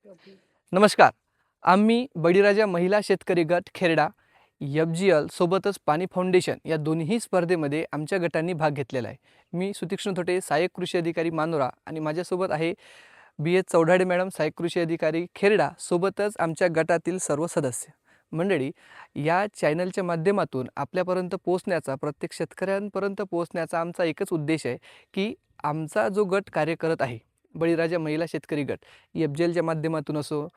नमस्कार. आम्ही बळीराजा महिला शेतकरी गट खेरडा, FGL सोबतच पाणी फाउंडेशन या दोन्ही स्पर्धेमध्ये आमच्या गटांनी भाग घेतलेला आहे. मी सुतीक्ष्ण थोटे, सहाय्यक कृषी अधिकारी मानोरा आणि माझ्यासोबत आहे BH चौढाडे मॅडम, सहाय्यक कृषी अधिकारी खेरडा, सोबतच आमच्या गटातील सर्व सदस्य मंडळी. या चॅनलच्या माध्यमातून आपल्यापर्यंत पोहोचण्याचा, प्रत्येक शेतकऱ्यांपर्यंत पोहोचण्याचा आमचा एकच उद्देश आहे की आमचा जो गट कार्य करत आहे, बळीराजा महिला शेतकरी गट, FGLच्या माध्यमातून असो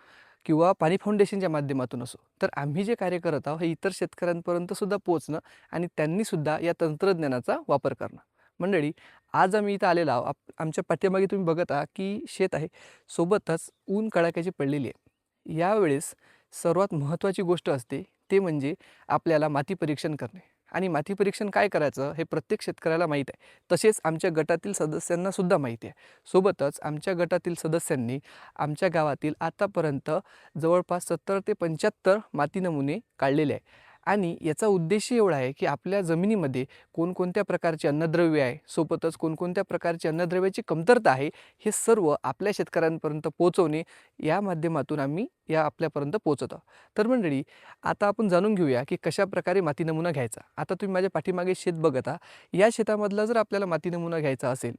किंवा पाणी फाउंडेशनच्या माध्यमातून असो, तर आम्ही जे कार्य करत आहोत हे इतर शेतकऱ्यांपर्यंत सुद्धा पोहोचणं आणि त्यांनीसुद्धा या तंत्रज्ञानाचा वापर करणं. मंडळी, आज आम्ही इथं आलेलो आहोत. आमच्या पाठीमागे तुम्ही बघत आहात की शेत आहे, सोबतच ऊन कडाक्याची पडलेली आहे. यावेळेस सर्वात महत्त्वाची गोष्ट असते ते म्हणजे आपल्याला माती परीक्षण करणे. आणि माती परीक्षण काय करायचं हे प्रत्येक शेतकऱ्याला माहीत आहे, तसेच आमच्या गटातील सदस्यांनासुद्धा माहिती आहे. सोबतच आमच्या गटातील सदस्यांनी आमच्या गावातील आतापर्यंत जवळपास 70 ते 75 माती नमुने काढलेले आहे. आणि याचा उद्देश एवढा आहे की आपल्या जमिनीमध्ये कोणकोणत्या प्रकारचे अन्नद्रव्य आहे, सोबतच कोणकोणत्या प्रकारची अन्नद्रव्याची कमतरता आहे, हे सर्व आपल्या शेतकऱ्यांपर्यंत पोहोचवणे या माध्यमातून आम्ही आपल्यापर्यंत पोहोचवतो. तर मंडळी, आता आपण जाणून घेऊया की कशाप्रकारे माती नमुना घ्यायचा. आता तुम्ही माझ्या पाठीमागे शेत बघता, या शेतामधला जर आपल्याला माती नमुना घ्यायचा असेल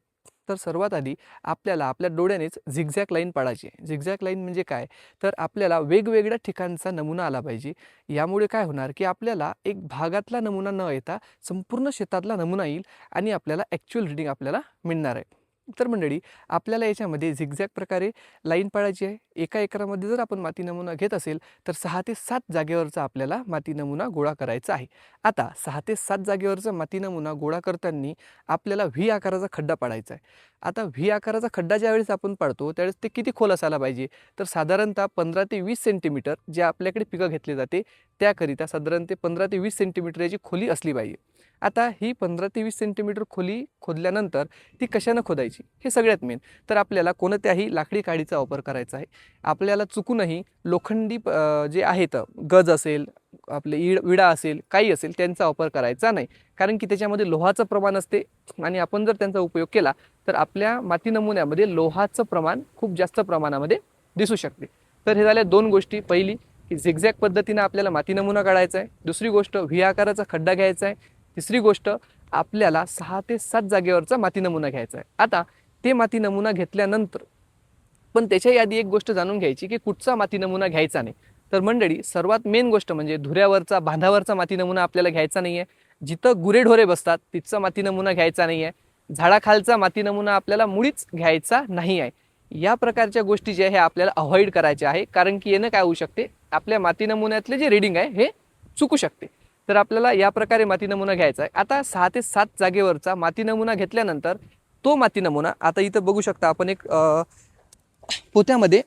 तर सर्वात आधी आपल्याला आपल्या डोळ्यानेच झिगझॅग लाईन पाडायची आहे. झिगझॅग लाईन म्हणजे काय, तर आपल्याला वेगवेगळ्या ठिकाणचा नमुना आला पाहिजे. यामुळे काय होणार की आपल्याला एक भागातला नमुना न येता संपूर्ण शेतातला नमुना येईल आणि आपल्याला ॲक्च्युअल रीडिंग आपल्याला मिळणार आहे. तर मंडळी, आपल्याला याच्यामध्ये झिगझॅग प्रकारे लाईन पाडायची आहे. एका एकरामध्ये जर आपण माती नमुना घेत असेल तर 6 ते 7 जागेवरचा आपल्याला माती नमुना गोळा करायचा आहे. आता 6 ते 7 जागेवरचा माती नमुना गोळा करताना आपल्याला V आकाराचा खड्डा पाडायचा आहे. आता V आकाराचा खड्डा ज्यावेळेस आपण पाडतो त्यावेळेस ते किती खोल असायला पाहिजे, तर साधारणतः 15 ते 20 सेंटीमीटर जे आपल्याकडे पिकं घेतले जाते त्याकरिता साधारण 15 ते 20 सेंटीमीटर याची खोली असली पाहिजे. आता ही 15 ते 20 सेंटीमीटर खोली खोदल्यानंतर ती कशानं खोदायची हे सगळ्यात मेन. तर आपल्याला कोणत्याही लाकडी काडीचा वापर करायचा आहे. आपल्याला चुकूनही लोखंडी जे आहेत, गज असेल, आपले विडा असेल, काही असेल, त्यांचा वापर करायचा नाही. कारण की त्याच्यामध्ये लोहाचं प्रमाण असते आणि आपण जर त्यांचा उपयोग केला तर आपल्या माती नमुन्यामध्ये लोहाचं प्रमाण खूप जास्त प्रमाणामध्ये दिसू शकते. तर हे झाल्या दोन गोष्टी. पहिली की झिगझॅग पद्धतीनं आपल्याला माती नमुना काढायचा आहे. दुसरी गोष्ट V आकाराचा खड्डा घ्यायचा आहे. तिसरी गोष्ट आपल्याला 6 ते 7 जागेवरचा माती नमुना घ्यायचा आहे. आता ते माती नमुना घेतल्यानंतर पण त्याच्या आधी एक गोष्ट जाणून घ्यायची की कुठचा माती नमुना घ्यायचा नाही. तर मंडळी, सर्वात मेन गोष्ट म्हणजे धुऱ्यावरचा, बांधावरचा माती नमुना आपल्याला घ्यायचा नाही आहे. जिथं गुरेढोरे बसतात तिथचा माती नमुना घ्यायचा नाही आहे. झाडाखालचा माती नमुना आपल्याला मुळीच घ्यायचा नाही आहे. या प्रकारच्या गोष्टी ज्या हे आपल्याला अवॉइड करायच्या आहे, कारण की यानं काय होऊ शकते, आपल्या माती नमुन्यातले जे रीडिंग आहे हे चुकू शकते. तर आपल्याला या प्रकारे माती नमुना घ्यायचा आहे. आता 6 ते 7 जागेवरचा माती नमुना घेतल्यानंतर तो माती नमुना आता इथं बघू शकता आपण एक पोत्यामध्ये.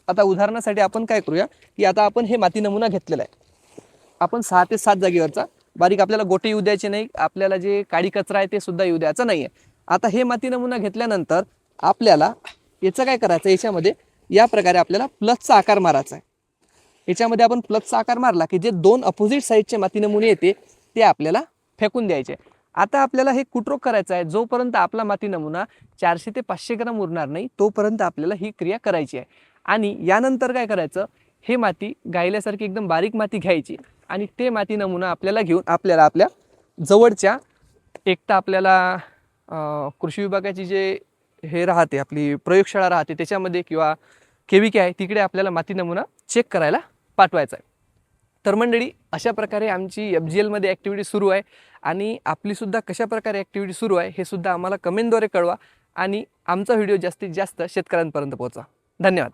आता उदाहरणासाठी आपण काय करूया की आता आपण हे माती नमुना घेतलेला आहे. आपण 6 ते 7 जागेवरचा बारीक, आपल्याला गोटे येऊ द्यायचे नाही, आपल्याला जे काडी कचरा आहे ते सुद्धा येऊ द्यायचं नाही आहे. आता हे माती नमुना घेतल्यानंतर आपल्याला याचं काय करायचं, याच्यामध्ये या प्रकारे आपल्याला प्लसचा आकार मारायचा आहे. याच्यामध्ये आपण प्लसचा आकार मारला की जे दोन अपोजिट साईडचे माती नमुने येते ते आपल्याला फेकून द्यायचे. आता आपल्याला हे कुट्रोक करायचं आहे. जोपर्यंत आपला माती नमुना 400 ते 500 ग्राम उरणार नाही तोपर्यंत आपल्याला ही क्रिया करायची आहे. आणि यानंतर काय करायचं, हे माती गायल्यासारखी एकदम बारीक माती घ्यायची आणि ते माती नमुना आपल्याला घेऊन आपल्याला आपल्या जवळच्या एकटा आपल्याला कृषी विभागाची जे हे राहते, आपली प्रयोगशाळा राहते त्याच्यामध्ये, किंवा KVK आहे तिकडे आपल्याला माती नमुना चेक करायला पाठवायचा आहे. तर मंडळी, अशा प्रकारे आमची FGLमध्ये ॲक्टिव्हिटी सुरू आहे आणि आपलीसुद्धा कशा प्रकारे ॲक्टिव्हिटी सुरू आहे हे सुद्धा आम्हाला कमेंटद्वारे कळवा आणि आमचा व्हिडिओ जास्तीत जास्त शेतकऱ्यांपर्यंत पोहोचा. धन्यवाद.